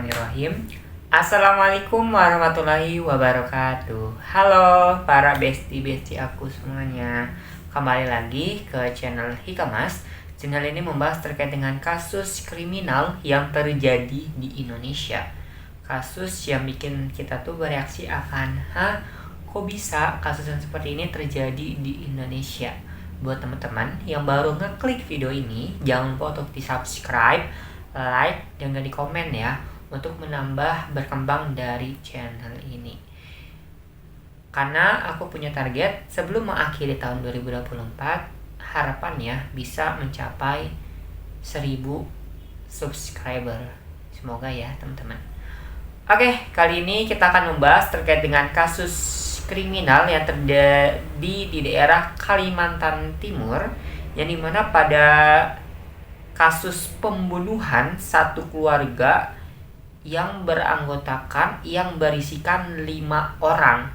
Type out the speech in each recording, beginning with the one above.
Bismillahirrahmanirrahim. Assalamualaikum warahmatullahi wabarakatuh. Halo para besti-besti aku semuanya. Kembali lagi ke channel Hikamas. Channel ini membahas terkait dengan kasus kriminal yang terjadi di Indonesia. Kasus yang bikin kita tuh bereaksi akan, kok bisa kasus yang seperti ini terjadi di Indonesia? Buat teman-teman yang baru ngeklik video ini, jangan lupa untuk di subscribe, like, dan di komen ya, untuk menambah berkembang dari channel ini. Karena aku punya target sebelum mengakhiri tahun 2024, harapannya bisa mencapai 1000 subscriber. Semoga ya teman-teman. Oke, kali ini kita akan membahas terkait dengan kasus kriminal yang terjadi di daerah Kalimantan Timur, yang dimana pada kasus pembunuhan satu keluarga yang berisikan 5 orang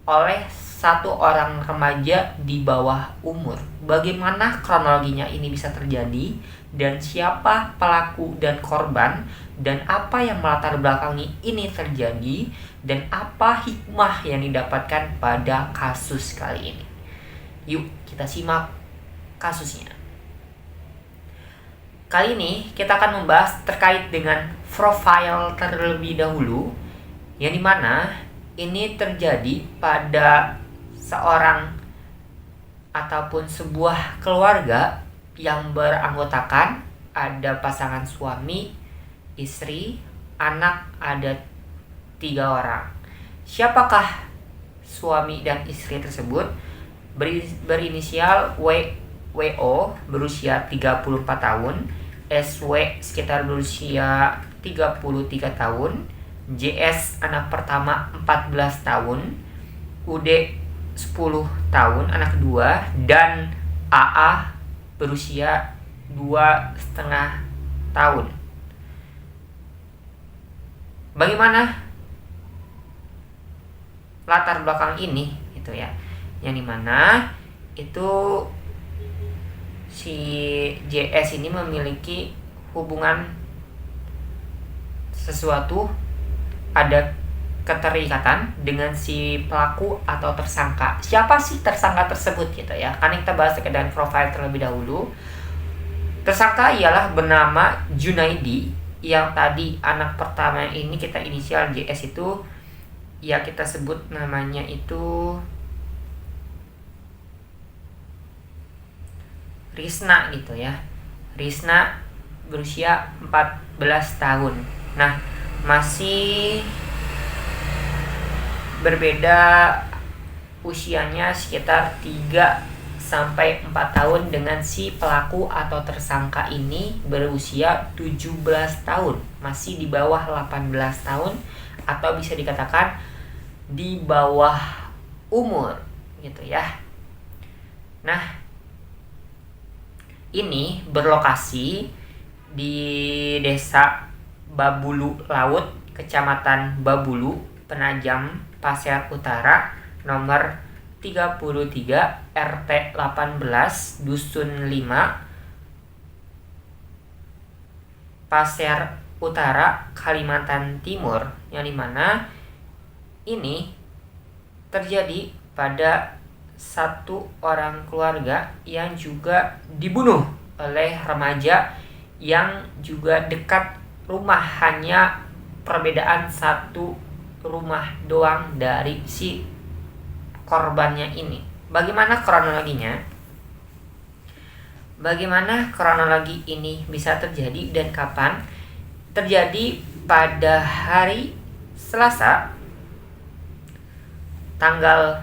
oleh satu orang remaja di bawah umur. Bagaimana kronologinya ini bisa terjadi, dan siapa pelaku dan korban, dan apa yang melatar belakangi ini terjadi, dan apa hikmah yang didapatkan pada kasus kali ini. Yuk kita simak kasusnya. Kali ini kita akan membahas terkait dengan profil terlebih dahulu, yang dimana ini terjadi pada seorang ataupun sebuah keluarga yang beranggotakan ada pasangan suami, istri, anak ada 3 orang. Siapakah suami dan istri tersebut? Berinisial WO berusia 34 tahun, SW sekitar berusia 33 tahun, JS anak pertama 14 tahun, UD 10 tahun anak kedua, dan AA berusia 2,5 tahun. Bagaimana latar belakang ini gitu ya, yang dimana itu si JS ini memiliki hubungan sesuatu, ada keterikatan dengan si pelaku atau tersangka. Siapa sih tersangka tersebut gitu ya? Karena kita bahas terkait dengan profil terlebih dahulu. Tersangka ialah bernama Junaidi, yang tadi anak pertama ini kita inisial JS itu ya kita sebut namanya itu Risna gitu ya. Risna berusia 14 tahun. Nah, masih berbeda usianya sekitar 3-4 tahun dengan si pelaku atau tersangka ini berusia 17 tahun. Masih di bawah 18 tahun, atau bisa dikatakan di bawah umur gitu ya. Nah, ini berlokasi di Desa Babulu Laut, Kecamatan Babulu, Penajam, Pasir Utara, nomor 33 RT 18 Dusun 5, Pasir Utara, Kalimantan Timur, yang dimana ini terjadi pada satu orang keluarga yang juga dibunuh oleh remaja yang juga dekat rumah, hanya perbedaan satu rumah doang dari si korbannya ini. Bagaimana kronologinya? Bagaimana kronologi ini bisa terjadi dan kapan? Terjadi pada hari Selasa tanggal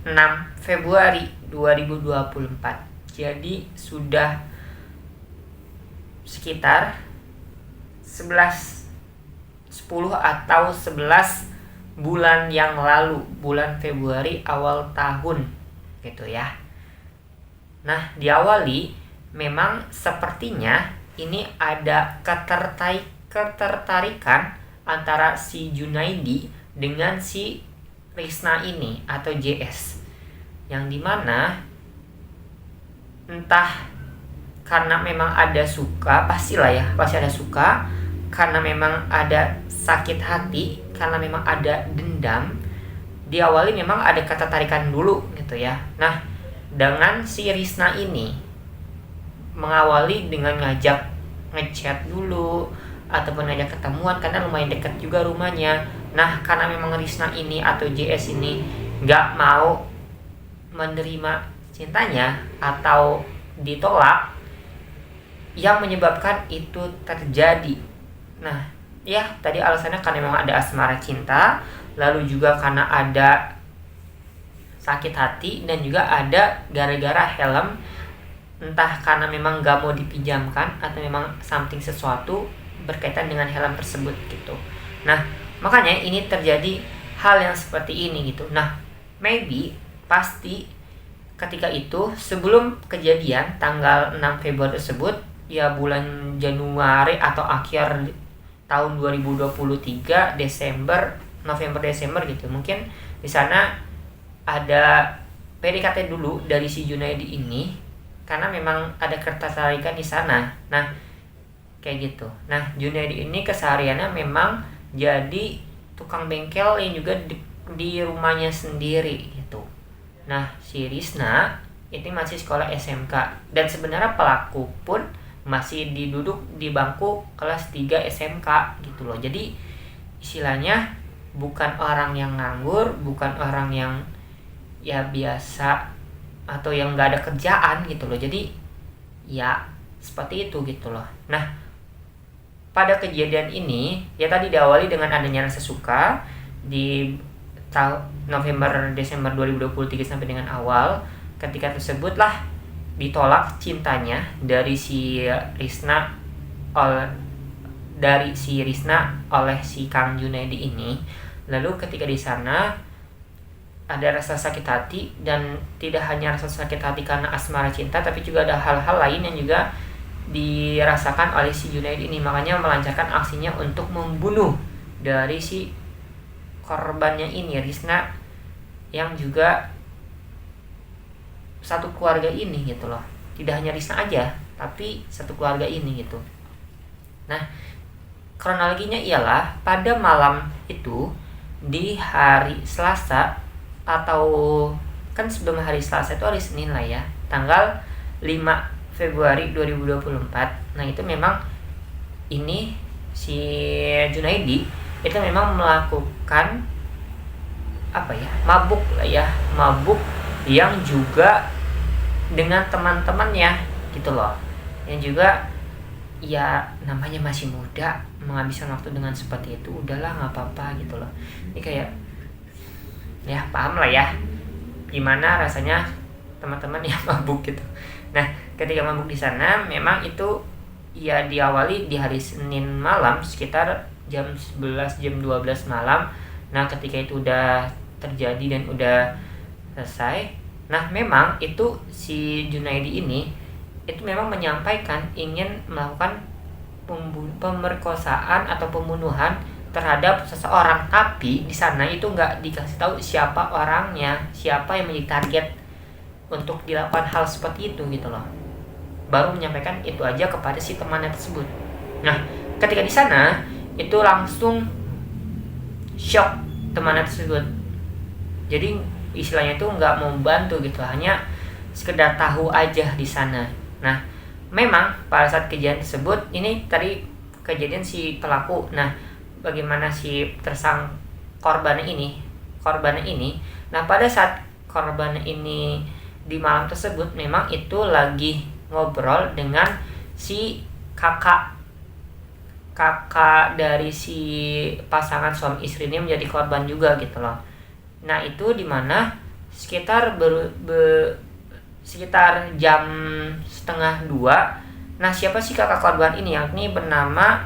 6 Februari 2024. Jadi sudah sekitar 10 atau 11 bulan yang lalu, bulan Februari awal tahun gitu ya. Nah, diawali memang sepertinya ini ada ketertarikan antara si Junaidi dengan si Risna ini atau JS, yang dimana entah karena memang ada suka, pasti ada suka, karena memang ada sakit hati, karena memang ada dendam, diawali memang ada ketertarikan dulu gitu ya. Nah, dengan si Risna ini mengawali dengan ngechat dulu ataupun ngajak ketemuan karena lumayan dekat juga rumahnya. Nah, karena memang Risna ini atau JS ini nggak mau menerima cintanya atau ditolak, yang menyebabkan itu terjadi. Nah, ya tadi alasannya karena memang ada asmara cinta, lalu juga karena ada sakit hati, dan juga ada gara-gara helm, entah karena memang gak mau dipinjamkan atau memang something sesuatu berkaitan dengan helm tersebut gitu. Nah, makanya ini terjadi hal yang seperti ini gitu. Nah, maybe pasti ketika itu sebelum kejadian tanggal 6 Februari tersebut, ya bulan Januari atau akhir tahun 2023 November Desember gitu, mungkin di sana ada PDKT dulu dari si Junaidi ini karena memang ada ketertarikan di sana. Nah, kayak gitu. Nah, Junaidi ini kesehariannya memang jadi tukang bengkel yang juga di rumahnya sendiri gitu. Nah, si Risna ini masih sekolah SMK, dan sebenarnya pelaku pun masih duduk di bangku kelas 3 SMK gitu loh. Jadi istilahnya bukan orang yang nganggur, bukan orang yang ya biasa atau yang gak ada kerjaan gitu loh. Jadi ya seperti itu gitu loh. Nah, pada kejadian ini ya tadi diawali dengan adanya rasa suka di November Desember 2023 sampai dengan awal. Ketika tersebutlah ditolak cintanya dari si Risna oleh si Kang Junaidi ini. Lalu ketika di sana ada rasa sakit hati, dan tidak hanya rasa sakit hati karena asmara cinta, tapi juga ada hal-hal lain yang juga dirasakan oleh si Junaidi ini. Makanya melancarkan aksinya untuk membunuh dari si korbannya ini, Risna, yang juga satu keluarga ini gitu loh. Tidak hanya Risna aja, tapi satu keluarga ini gitu. Nah, kronologinya ialah pada malam itu di hari Selasa, atau kan sebelum hari Selasa itu hari Senin lah ya, tanggal 5 Februari 2024. Nah, itu memang ini si Junaidi itu memang melakukan mabuk lah ya, mabuk yang juga dengan teman-temannya gitu loh, yang juga ya namanya masih muda, menghabiskan waktu dengan seperti itu udahlah nggak apa-apa gitu loh. Ini kayak ya paham lah ya gimana rasanya teman-teman yang mabuk gitu. Nah, ketika mabuk di sana memang itu ya diawali di hari Senin malam sekitar jam 11 jam 12 malam. Nah, ketika itu udah terjadi dan udah selesai, nah memang itu si Junaidi ini itu memang menyampaikan ingin melakukan pemerkosaan atau pembunuhan terhadap seseorang, tapi di sana itu nggak dikasih tahu siapa orangnya, siapa yang menjadi target untuk dilakukan hal seperti itu gitu loh. Baru menyampaikan itu aja kepada si temannya tersebut. Nah, ketika di sana itu langsung shock temannya tersebut. Jadi istilahnya itu nggak mau bantu gitu, hanya sekedar tahu aja di sana. Nah, memang pada saat kejadian tersebut, ini tadi kejadian si pelaku. Nah, bagaimana si korbannya ini. Nah, pada saat korbannya ini di malam tersebut memang itu lagi ngobrol dengan si kakak dari si pasangan suami istri ini, menjadi korban juga gitu loh. Nah, itu dimana sekitar sekitar jam 1:30. Nah, siapa sih kakak korban ini? Yang ini bernama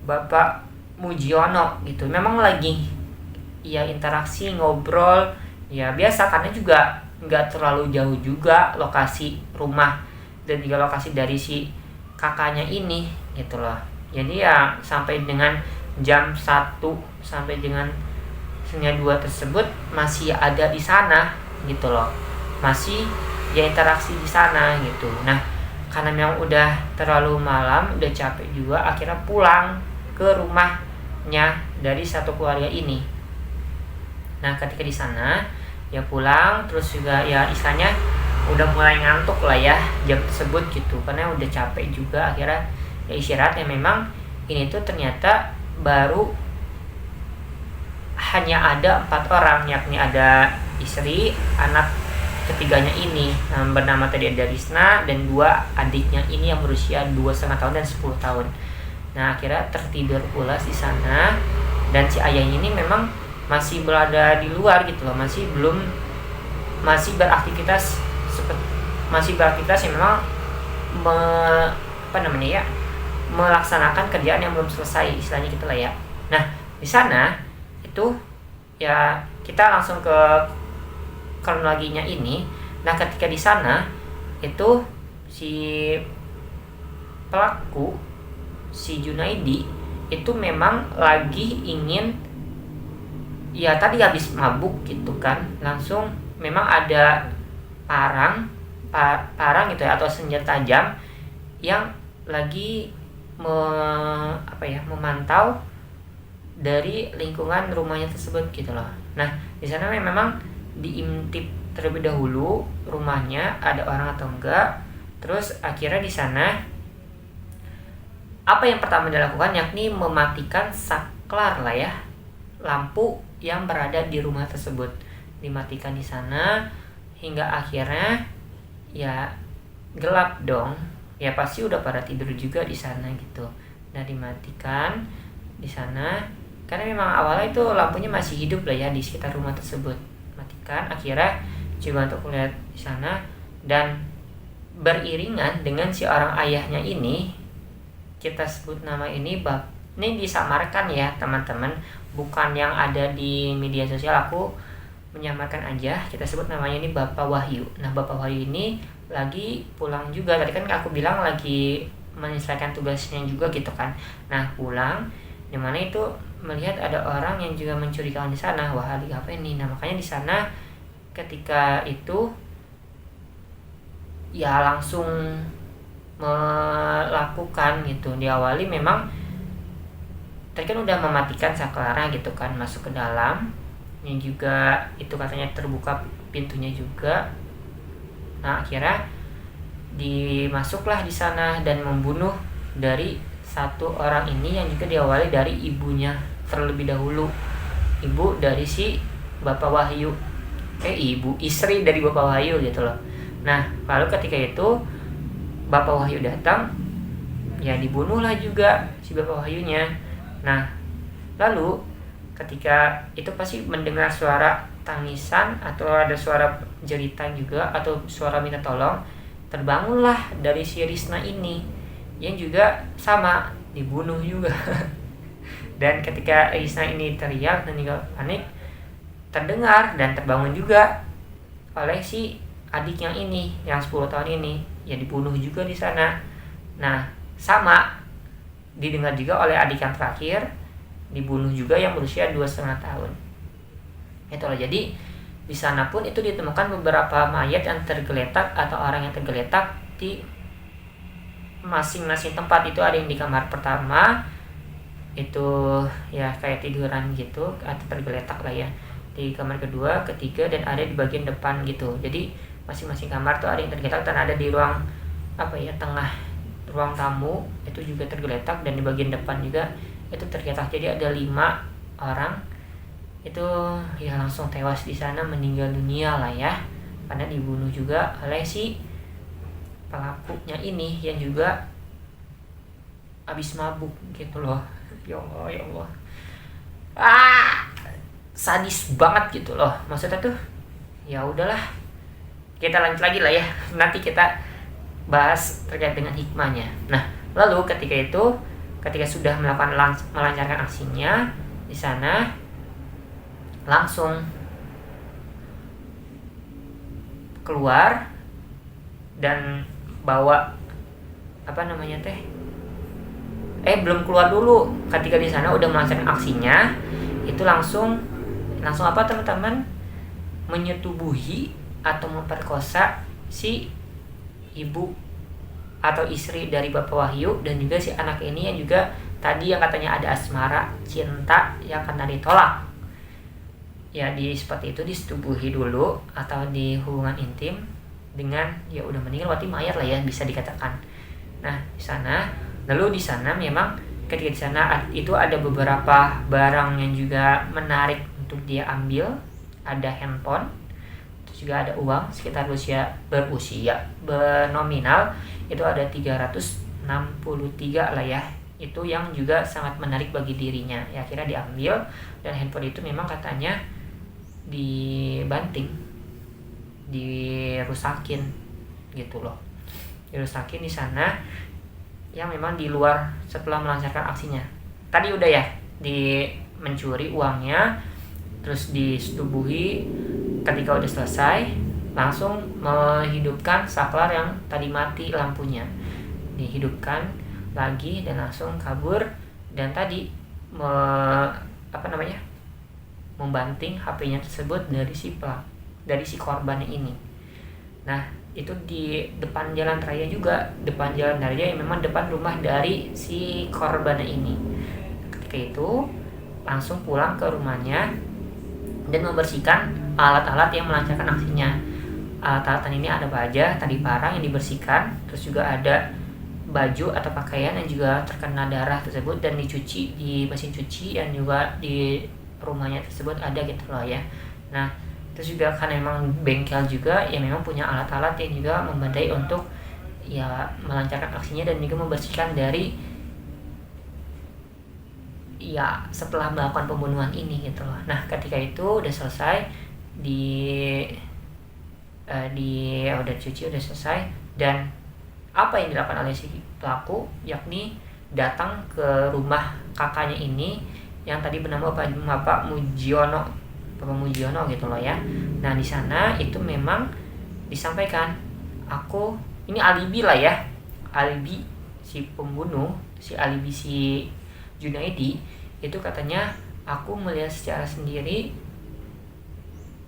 Bapak Mujiono gitu. Memang lagi ya interaksi, ngobrol ya biasa, karena juga nggak terlalu jauh juga lokasi rumah dan juga lokasi dari si kakaknya ini gitu loh. Jadi ya sampai dengan jam 1 sampai dengan 1:30 tersebut masih ada di sana gitu loh, masih ya interaksi di sana gitu. Nah, karena memang udah terlalu malam, udah capek juga, akhirnya pulang ke rumahnya dari satu keluarga ini. Nah ketika di sana ya pulang, terus juga ya istilahnya udah mulai ngantuk lah ya jam tersebut gitu, karena udah capek juga, akhirnya ya istirahat. Ya memang ini tuh ternyata baru hanya ada 4 orang, yakni ada istri, anak ketiganya ini bernama tadi ada Risna, dan 2 adiknya ini yang berusia 2,5 tahun dan 10 tahun. Nah akhirnya tertidur pulas di sana, dan si ayahnya ini memang masih berada di luar gitu loh, masih beraktivitas yang memang melaksanakan kerjaan yang belum selesai, istilahnya gitu lah ya. Nah di sana itu ya kita langsung ke kronologinya ini. Nah ketika di sana itu si pelaku, si Junaidi itu memang lagi ingin, ya tadi habis mabuk gitu kan, langsung memang ada parang gitu ya, atau senjata tajam yang lagi memantau dari lingkungan rumahnya tersebut gitu loh. Nah di sana memang diintip terlebih dahulu rumahnya ada orang atau enggak. Terus akhirnya di sana apa yang pertama dilakukan yakni mematikan saklar lah ya, lampu yang berada di rumah tersebut dimatikan di sana, hingga akhirnya ya gelap dong, ya pasti udah pada tidur juga di sana gitu. Nah dimatikan di sana karena memang awalnya itu lampunya masih hidup lah ya di sekitar rumah tersebut. Matikan, akhirnya coba untuk melihat di sana, dan beriringan dengan si orang ayahnya ini, kita sebut nama ini ini disamarkan ya teman-teman, bukan yang ada di media sosial, aku menyamarkan aja, kita sebut namanya ini Bapak Wahyu. Nah Bapak Wahyu ini lagi pulang juga, tadi kan aku bilang lagi menyelesaikan tugasnya juga gitu kan. Nah pulang, dimana itu melihat ada orang yang juga mencurigakan di sana. Wah lagi apa ini? Nah makanya di sana ketika itu ya langsung melakukan gitu. Diawali memang tadi kan udah mematikan saklarnya gitu kan, masuk ke dalam. Ini juga itu katanya terbuka pintunya juga. Nah akhirnya dimasuklah di sana dan membunuh dari satu orang ini yang juga diawali dari ibunya terlebih dahulu, ibu dari si Bapak Wahyu, istri dari Bapak Wahyu gitu loh. Nah lalu ketika itu Bapak Wahyu datang, ya dibunuhlah juga si Bapak Wahyunya. Nah lalu ketika itu pasti mendengar suara tangisan atau ada suara jeritan juga atau suara minta tolong. Terbangunlah dari si Risna ini yang juga sama dibunuh juga. Dan ketika Risna ini teriak dan juga panik, terdengar dan terbangun juga oleh si adik yang ini yang 10 tahun ini, ya dibunuh juga di sana. Nah sama didengar juga oleh adik yang terakhir, dibunuh juga yang berusia 2,5 tahun. Itulah, jadi di sana pun itu ditemukan beberapa mayat yang tergeletak atau orang yang tergeletak di masing-masing tempat. Itu ada yang di kamar pertama, itu ya kayak tiduran gitu atau tergeletak lah ya, di kamar kedua, ketiga, dan ada di bagian depan gitu. Jadi masing-masing kamar tuh ada yang tergeletak, dan ada di ruang tengah ruang tamu itu juga tergeletak, dan di bagian depan juga itu tergeletak. Jadi ada 5 orang itu ya langsung tewas di sana, meninggal dunia lah ya, karena dibunuh juga oleh si pelakunya ini yang juga habis mabuk gitu loh. Ya Allah, ya Allah, sadis banget gitu loh. Maksudnya tuh ya udahlah, kita lanjut lagi lah ya, nanti kita bahas terkait dengan hikmahnya. Nah lalu ketika sudah melancarkan aksinya di sana, langsung keluar dan bawa belum keluar dulu. Ketika di sana udah melancarkan aksinya, itu langsung apa teman-teman, menyetubuhi atau memperkosa si ibu atau istri dari Bapak Wahyu dan juga si anak ini yang juga tadi yang katanya ada asmara cinta yang karena ditolak. Ya di seperti itu disetubuhi dulu atau di hubungan intim dengan ya udah meninggal, berarti mayat lah ya bisa dikatakan. Nah di sana, lalu di sana memang ketika di sana itu ada beberapa barang yang juga menarik untuk dia ambil. Ada handphone, terus juga ada uang sekitar bernominal itu ada 363 lah ya. Itu yang juga sangat menarik bagi dirinya. Ya akhirnya diambil, dan handphone itu memang katanya dibanting, dirusakin gitu loh. Dirusakin di sana yang memang di luar setelah melancarkan aksinya. Tadi udah ya di mencuri uangnya, terus disetubuhi. Ketika udah selesai langsung menghidupkan saklar yang tadi mati lampunya, dihidupkan lagi dan langsung kabur. Dan tadi membanting HP-nya tersebut dari si korbannya ini. Nah itu di depan jalan raya juga, depan jalan raya yang memang depan rumah dari si korbannya ini. Ketika itu langsung pulang ke rumahnya dan membersihkan alat-alat yang melancarkan aksinya. Alat-alatan ini ada apa aja? Tadi parang yang dibersihkan, terus juga ada baju atau pakaian yang juga terkena darah tersebut dan dicuci di mesin cuci, dan juga di rumahnya tersebut ada gitu loh ya. Nah terus juga karena memang bengkel juga yang memang punya alat-alat yang juga memadai untuk ya melancarkan aksinya dan juga membersihkan dari ya setelah melakukan pembunuhan ini gitu loh. Nah ketika itu udah selesai udah cuci, udah selesai, dan apa yang dilakukan oleh si pelaku yakni datang ke rumah kakaknya ini yang tadi bernama Bapak Mujiono gitu loh ya. Nah di sana itu memang disampaikan, aku ini alibi lah ya, alibi si pembunuh, alibi si Junaidi itu katanya, aku melihat secara sendiri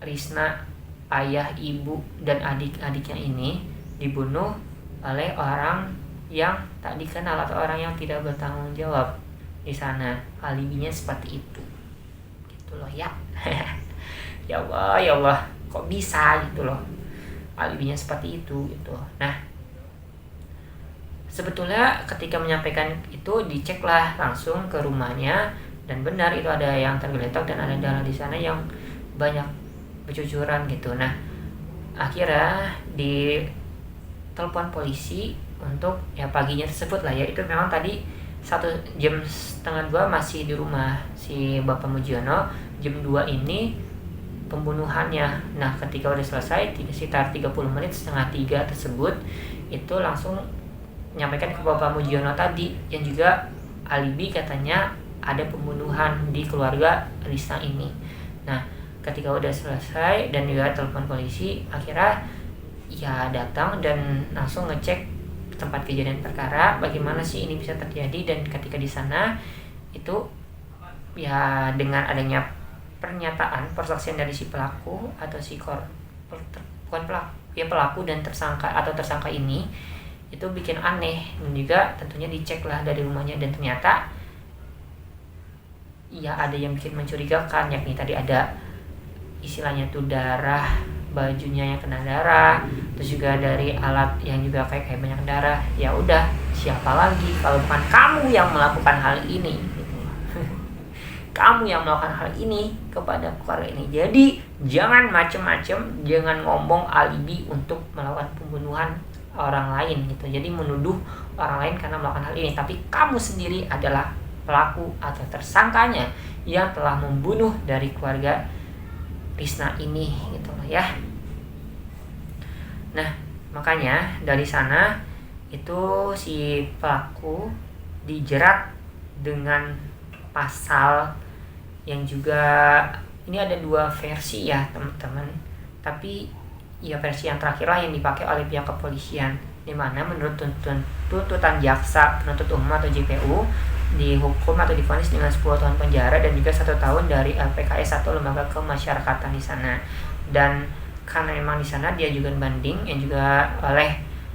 Risna, ayah, ibu, dan adik-adiknya ini dibunuh oleh orang yang tak dikenal atau orang yang tidak bertanggung jawab di sana. Alibinya seperti itu gitu loh ya. Ya Allah kok bisa gitu loh, alibinya seperti itu gitu. Nah sebetulnya ketika menyampaikan itu diceklah langsung ke rumahnya, dan benar itu ada yang tergeletak dan ada darah di sana yang banyak bercucuran gitu. Nah akhirnya di telepon polisi untuk ya paginya tersebut lah ya. Itu memang tadi 1:30 masih di rumah si Bapak Mujiono, jam 2 ini pembunuhannya. Nah ketika udah selesai sekitar 30 menit, 2:30 tersebut itu langsung menyampaikan ke Bapak Mujiono tadi yang juga alibi katanya ada pembunuhan di keluarga Risna ini. Nah ketika udah selesai dan juga telepon polisi, akhirnya ya datang dan langsung ngecek tempat kejadian perkara, bagaimana sih ini bisa terjadi. Dan ketika di sana itu ya dengan adanya pernyataan persaksian dari si pelaku atau pelaku dan tersangka ini, itu bikin aneh, dan juga tentunya dicek lah dari rumahnya, dan ternyata ya ada yang bikin mencurigakan, yakni tadi ada istilahnya tuh darah, bajunya yang kena darah, terus juga dari alat yang juga kayak banyak darah. Ya udah, siapa lagi kalau bukan kamu yang melakukan hal ini gitu. Kamu yang melakukan hal ini kepada keluarga ini. Jadi jangan macem-macem, jangan ngomong alibi untuk melakukan pembunuhan orang lain gitu. Jadi menuduh orang lain karena melakukan hal ini, tapi kamu sendiri adalah pelaku atau tersangkanya yang telah membunuh dari keluarga Risna ini gitu loh ya. Nah makanya dari sana itu si pelaku dijerat dengan pasal yang juga ini ada 2 versi ya teman-teman, tapi ya versi yang terakhir lah yang dipakai oleh pihak kepolisian, dimana menurut tuntutan jaksa penuntut umum atau JPU dihukum atau divonis dengan 10 tahun penjara dan juga 1 tahun dari LPKS atau lembaga kemasyarakatan di sana. Dan karena memang di sana dia juga banding yang juga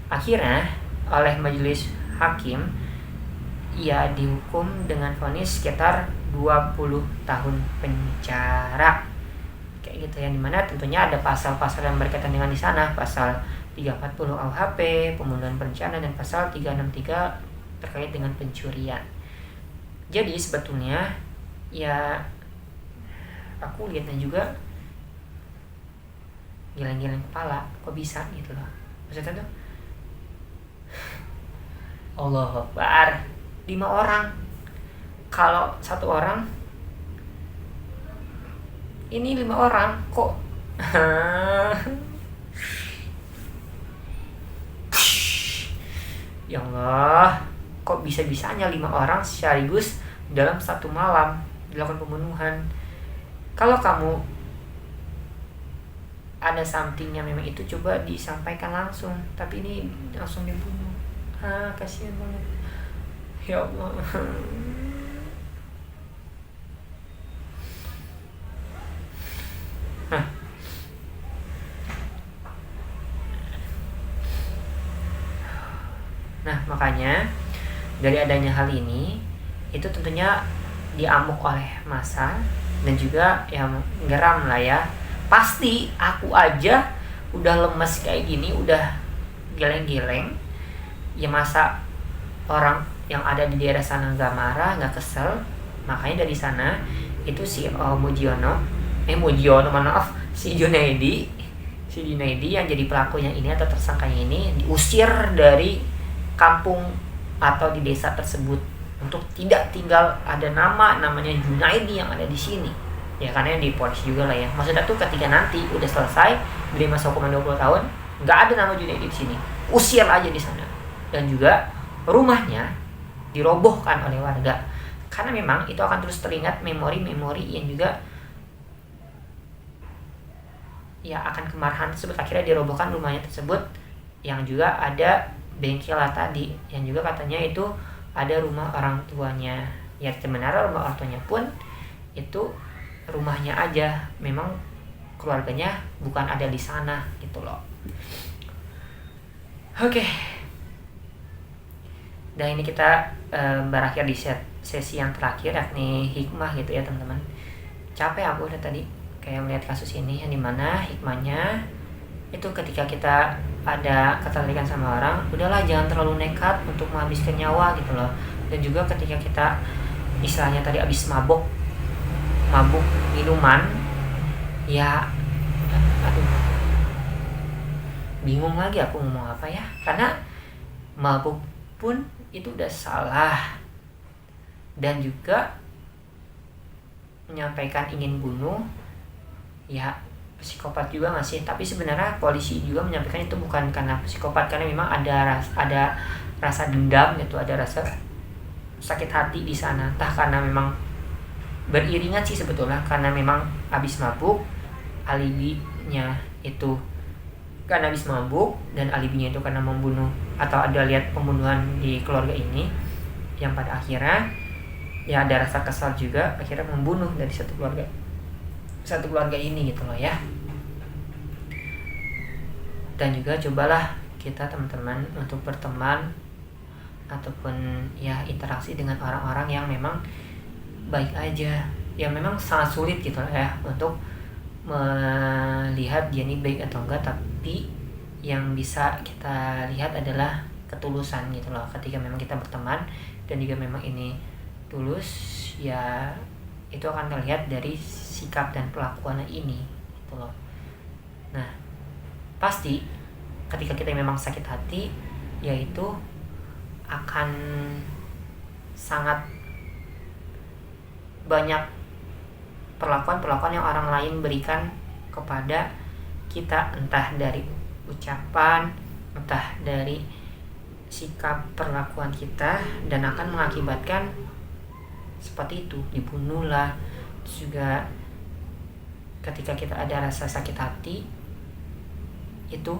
akhirnya oleh majelis hakim ia dihukum dengan vonis sekitar 20 tahun penjara kayak gitu ya, dimana tentunya ada pasal-pasal yang berkaitan dengan di sana, pasal 340 KUHP pembunuhan berencana dan pasal 363 terkait dengan pencurian. Jadi sebetulnya ya aku lihatnya juga geleng-geleng kepala, kok bisa gitu loh. Maksudnya tuh Allah Akbar, 5 orang. Kalau 1 orang, ini 5 orang kok. Ya Allah, kok bisa-bisanya 5 orang sekaligus dalam satu malam dilakukan pembunuhan. Kalau kamu ada something yang memang itu, coba disampaikan langsung, tapi ini langsung dibunuh. Kasihan banget. Ya Allah. Nah, makanya dari adanya hal ini itu tentunya diamuk oleh massa dan juga yang geram lah ya. Pasti aku aja udah lemes kayak gini, udah geleng-geleng. Ya masa orang yang ada di daerah sana nggak marah, nggak kesel. Makanya dari sana itu si si Junaidi yang jadi pelakunya ini atau tersangkanya ini diusir dari kampung atau di desa tersebut untuk tidak tinggal ada namanya Junaidi yang ada di sini. Ya karena yang diponis juga lah ya. Maksudnya tuh ketika nanti udah selesai beri masa hukuman 20 tahun, nggak ada nama Junaidi di sini. Usir aja di sana. Dan juga rumahnya dirobohkan oleh warga. Karena memang itu akan terus teringat memori-memori yang juga ya akan kemarahan tersebut. Akhirnya dirobohkan rumahnya tersebut, yang juga ada bengkel tadi, yang juga katanya itu ada rumah orang tuanya. Ya sebenarnya rumah orang tuanya pun itu rumahnya aja, memang keluarganya bukan ada di sana gitu loh. Oke. Dan ini kita berakhir di sesi yang terakhir, yakni hikmah gitu ya teman-teman. Capek aku udah tadi kayak melihat kasus ini, yang dimana hikmahnya itu ketika kita ada ketertarikan sama orang, udahlah jangan terlalu nekat untuk menghabiskan nyawa gitu loh. Dan juga ketika kita istilahnya tadi abis mabuk minuman, ya aduh bingung lagi aku ngomong apa ya, karena mabuk pun itu udah salah, dan juga menyampaikan ingin bunuh ya psikopat juga nggak sih? Tapi sebenarnya polisi juga menyampaikan itu bukan karena psikopat, karena memang ada rasa dendam gitu, ada rasa sakit hati di sana. Entah karena memang beriringan sih sebetulnya, karena memang habis mabuk, alibinya itu karena habis mabuk, dan alibinya itu karena membunuh, atau ada lihat pembunuhan di keluarga ini, yang pada akhirnya ya ada rasa kesal juga, akhirnya membunuh dari satu keluarga ini gitu loh ya. Dan juga cobalah kita teman-teman untuk berteman ataupun ya interaksi dengan orang-orang yang memang baik aja. Ya memang sangat sulit gitu lah ya untuk melihat dia ini baik atau enggak, tapi yang bisa kita lihat adalah ketulusan gitu loh. Ketika memang kita berteman dan juga memang ini tulus, ya itu akan terlihat dari sikap dan pelakuannya ini gitu loh. Nah, pasti ketika kita memang sakit hati, yaitu akan sangat banyak perlakuan yang orang lain berikan kepada kita, entah dari ucapan, entah dari sikap perlakuan kita, dan akan mengakibatkan seperti itu, dibunuh lah. Terus juga ketika kita ada rasa sakit hati, itu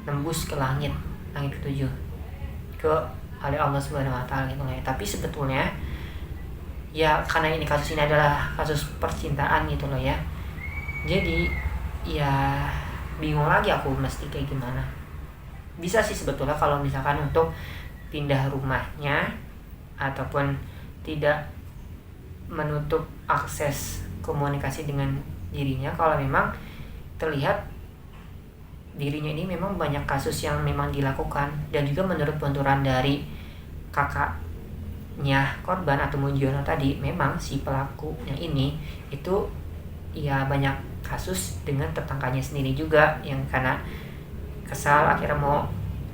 nembus ke langit ketujuh, ke oleh Allah Subhanahu wa taala gitu ya. Tapi sebetulnya ya karena ini kasus ini adalah kasus percintaan gitu loh ya. Jadi ya bingung lagi aku mesti kayak gimana. Bisa sih sebetulnya kalau misalkan untuk pindah rumahnya ataupun tidak menutup akses komunikasi dengan dirinya kalau memang terlihat dirinya ini memang banyak kasus yang memang dilakukan. Dan juga menurut penuturan dari kakaknya korban atau Mujiono tadi, memang si pelakunya ini itu ya banyak kasus dengan tetangganya sendiri juga, yang karena kesal akhirnya mau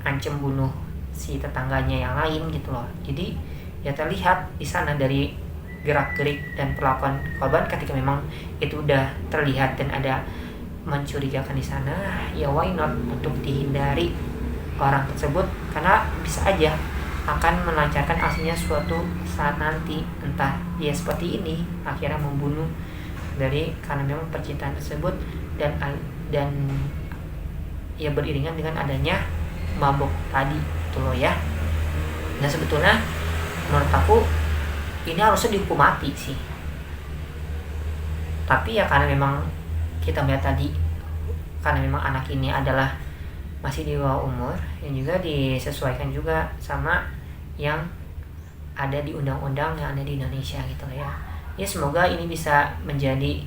ancam bunuh si tetangganya yang lain gitu loh. Jadi ya terlihat di sana dari gerak-gerik dan perlakuan korban ketika memang itu udah terlihat dan ada mencurigakan di sana, ya why not untuk dihindari orang tersebut, karena bisa aja akan melancarkan aksinya suatu saat nanti, entah dia seperti ini akhirnya membunuh karena memang percintaan tersebut dan ya beriringan dengan adanya mabuk tadi gitu loh ya. Nah sebetulnya menurut aku ini harusnya dihukum mati sih, tapi ya karena memang kita melihat tadi karena memang anak ini adalah masih di bawah umur, yang juga disesuaikan juga sama yang ada di undang-undang yang ada di Indonesia gitu loh ya. Ya semoga ini bisa menjadi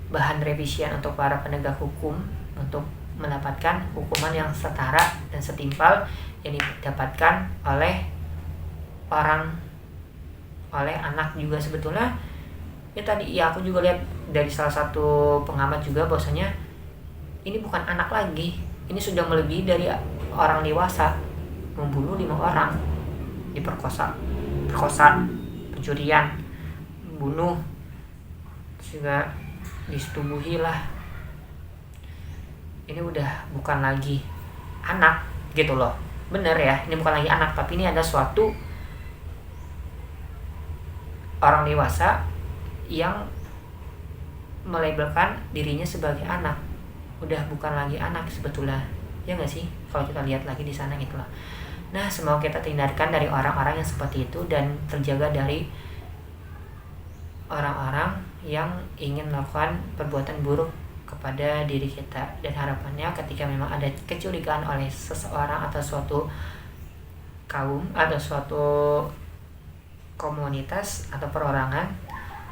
bahan revisian untuk para penegak hukum untuk mendapatkan hukuman yang setara dan setimpal yang didapatkan oleh anak juga. Sebetulnya ya tadi ya aku juga lihat dari salah satu pengamat juga bahwasanya ini bukan anak lagi, ini sudah melebihi dari orang dewasa, membunuh 5 orang, diperkosa, pencurian, bunuh, juga disetubuhi lah. Ini udah bukan lagi anak gitu loh. Bener ya, ini bukan lagi anak, tapi ini ada suatu orang dewasa yang melabelkan dirinya sebagai anak. Udah bukan lagi anak sebetulnya, ya nggak sih kalau kita lihat lagi di sana gitu loh. Nah semoga kita terhindarkan dari orang-orang yang seperti itu dan terjaga dari orang-orang yang ingin melakukan perbuatan buruk kepada diri kita. Dan harapannya ketika memang ada kecurigaan oleh seseorang atau suatu kaum atau suatu komunitas atau perorangan,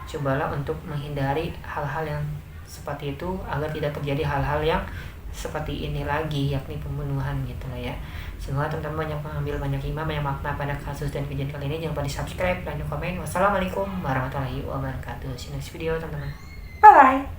cobalah untuk menghindari hal-hal yang seperti itu agar tidak terjadi hal-hal yang seperti ini lagi, yakni pembunuhan gitu lah ya. Semoga teman-teman banyak mengambil banyak hikmah, banyak makna pada kasus dan kejadian kali ini. Jangan lupa di subscribe dan komen. Wassalamualaikum warahmatullahi wabarakatuh. See you next video teman-teman. Bye bye.